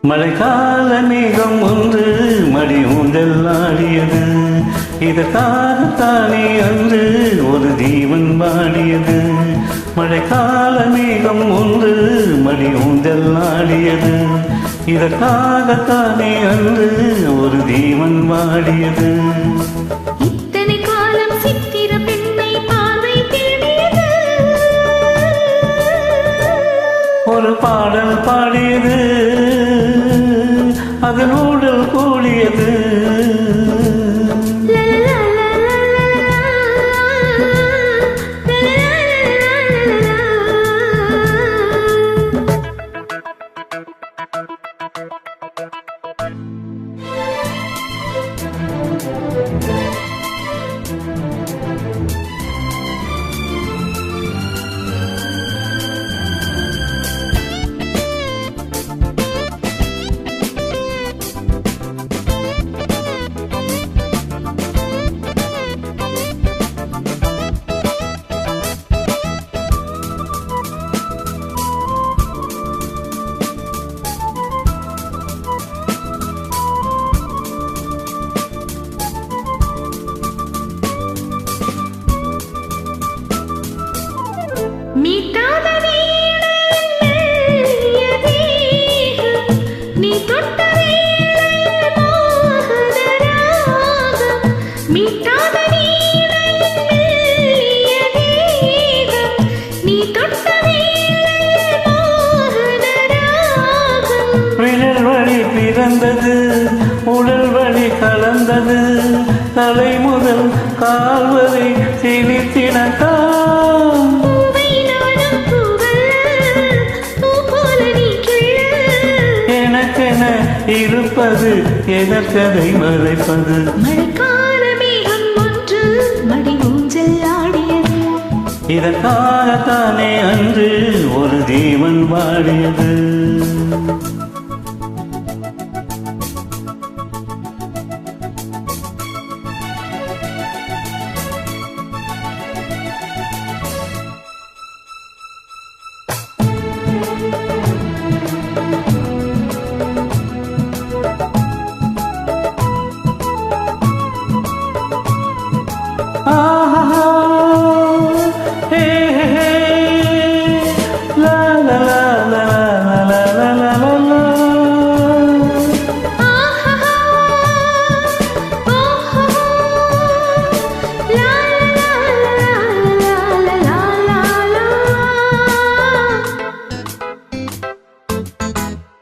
மழைக்கால மேகம் ஒன்று மடி ஊஞ்சல் ஆடியது. இதற்காகத்தானே அன்று ஒரு ஜீவன் வாடியது. மழைக்கால மேகம் ஒன்று மடி ஊஞ்சல் ஆடியது. இதற்காகத்தானே அன்று ஒரு ஜீவன் வாடியது. இத்தனை காலம் சித்திர பெண்ணை பார்வை தேடியது. ஒரு பாடல் பாடியது, அதன் ஊடல் கூடியது. மீட்டாத நீ தொட்ட மீட்டாத நீ தொட்ட விரல் வழி பிறந்தது, உடல் வழி கலந்தது. தலை முதல் கால் வரை சிரித்தினக்கா. எனக்கென இருப்பது எதற்கதை மறைப்பது. மழைக்கால மேகம் ஒன்று மடி ஊஞ்சல் ஆடியது. இதற்காகத்தானே அன்று ஒரு ஜீவன் வாடியது.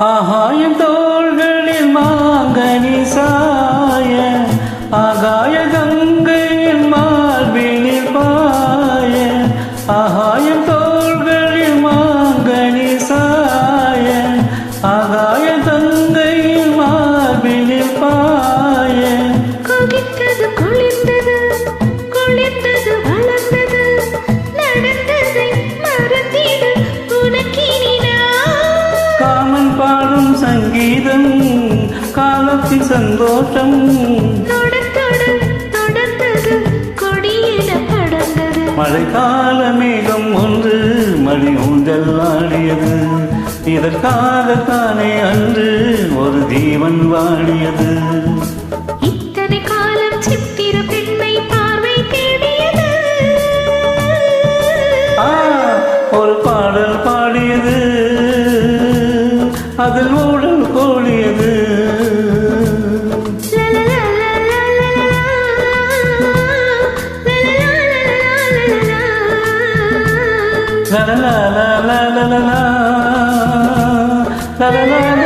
ஆகாயம் தோள்களில் மாங்கனி சாய, ஆகாய கங்கையில் மார்பினில் பாய. ஆகாயம் தோள்களில் மாங்கனி சாய, ஆகாய கங்கையில் மார்பினில் பாய. கொதித்தது குளிர்ந்தது, குளிர்ந்தது வளர்ந்தது, நடந்ததை மறந்திடு உனக்கினினா. காமன் பாடும் சங்கீதம் காலத்தின் சந்தோஷம். தொடர்ந்தது கொடியிட படர்ந்தது. மழைக்கால மேகம் ஒன்று மடி ஊஞ்சல் ஆடியது. இதற்காகத்தானே அன்று ஒரு ஜீவன் வாடியது. இத்தனை காலம் சித்திர பெண்ணை பார்வை தேடியது. ஒரு பாடல் பாடியது, அதில் ஊடல் கோடியது. la la la la la la la la la la